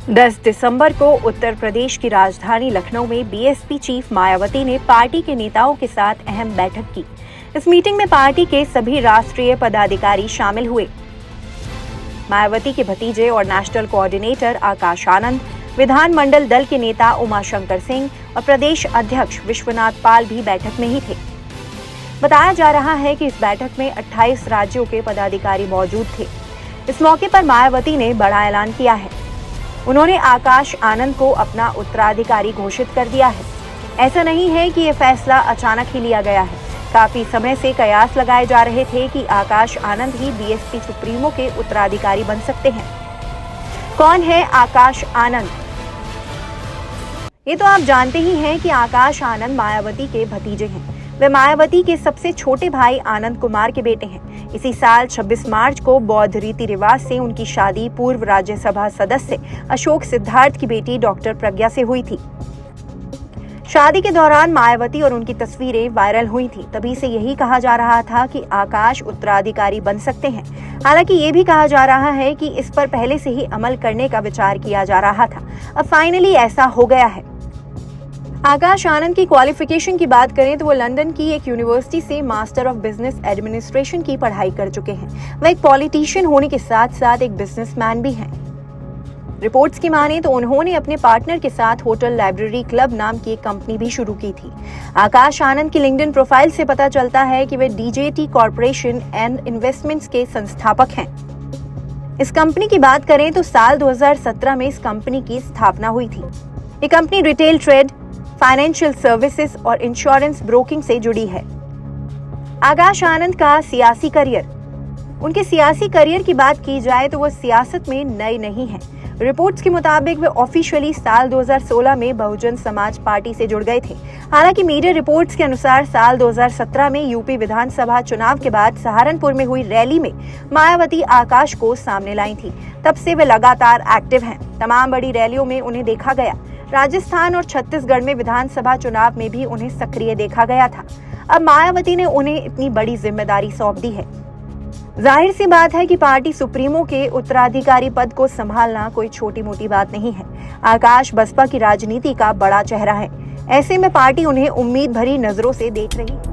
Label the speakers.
Speaker 1: 10 दिसंबर को उत्तर प्रदेश की राजधानी लखनऊ में बीएसपी चीफ मायावती ने पार्टी के नेताओं के साथ अहम बैठक की। इस मीटिंग में पार्टी के सभी राष्ट्रीय पदाधिकारी शामिल हुए। मायावती के भतीजे और नेशनल कोऑर्डिनेटर आकाश आनंद, विधानमंडल दल के नेता उमाशंकर सिंह और प्रदेश अध्यक्ष विश्वनाथ पाल भी बैठक में ही थे। बताया जा रहा है कि इस बैठक में 28 राज्यों के पदाधिकारी मौजूद थे। इस मौके पर मायावती ने बड़ा ऐलान किया है। उन्होंने आकाश आनंद को अपना उत्तराधिकारी घोषित कर दिया है। ऐसा नहीं है कि ये फैसला अचानक ही लिया गया है। काफी समय से कयास लगाए जा रहे थे कि आकाश आनंद ही बीएसपी सुप्रीमो के उत्तराधिकारी बन सकते हैं। कौन है आकाश आनंद? ये तो आप जानते ही हैं कि आकाश आनंद मायावती के भतीजे हैं। वे मायावती के सबसे छोटे भाई आनंद कुमार के बेटे हैं। इसी साल 26 मार्च को बौद्ध रीति रिवाज से उनकी शादी पूर्व राज्यसभा सदस्य अशोक सिद्धार्थ की बेटी डॉक्टर प्रज्ञा से हुई थी। शादी के दौरान मायावती और उनकी तस्वीरें वायरल हुई थी। तभी से यही कहा जा रहा था कि आकाश उत्तराधिकारी बन सकते हैं। हालांकि ये भी कहा जा रहा है कि इस पर पहले से ही अमल करने का विचार किया जा रहा था। अब फाइनली ऐसा हो गया है। आकाश आनंद की क्वालिफिकेशन की बात करें तो वो लंदन की एक यूनिवर्सिटी से मास्टर ऑफ बिजनेस एडमिनिस्ट्रेशन की पढ़ाई कर चुके हैं। वह एक पॉलिटिशियन होने के साथ साथ एक बिजनेसमैन भी हैं। रिपोर्ट्स की माने तो उन्होंने अपने पार्टनर के साथ होटल लाइब्रेरी क्लब नाम की एक कंपनी भी शुरू की थी। आकाश आनंद की लिंक्डइन प्रोफाइल से पता चलता है कि वे डीजेटी कॉर्पोरेशन एंड इन्वेस्टमेंट्स के संस्थापक हैं। इस कंपनी की बात करें तो साल 2017 में इस कंपनी की स्थापना हुई थी। ये company retail trade, financial services और इंश्योरेंस ब्रोकिंग से जुड़ी है। आकाश आनंद का सियासी करियर, उनके सियासी करियर की बात की जाए तो वो सियासत में नए नहीं हैं। रिपोर्ट्स के मुताबिक वे ऑफिशियली साल 2016 में बहुजन समाज पार्टी से जुड़ गए थे। हालांकि मीडिया रिपोर्ट्स के अनुसार साल 2017 में यूपी विधानसभा चुनाव के बाद सहारनपुर में हुई रैली में मायावती आकाश को सामने लाई थी। तब से वे लगातार एक्टिव हैं। तमाम बड़ी रैलियों में उन्हें देखा गया। राजस्थान और छत्तीसगढ़ में विधानसभा चुनाव में भी उन्हें सक्रिय देखा गया था। अब मायावती ने उन्हें इतनी बड़ी जिम्मेदारी सौंप दी है। जाहिर सी बात है कि पार्टी सुप्रीमो के उत्तराधिकारी पद को संभालना कोई छोटी मोटी बात नहीं है। आकाश बसपा की राजनीति का बड़ा चेहरा है। ऐसे में पार्टी उन्हें उम्मीद भरी नजरों से देख रही है।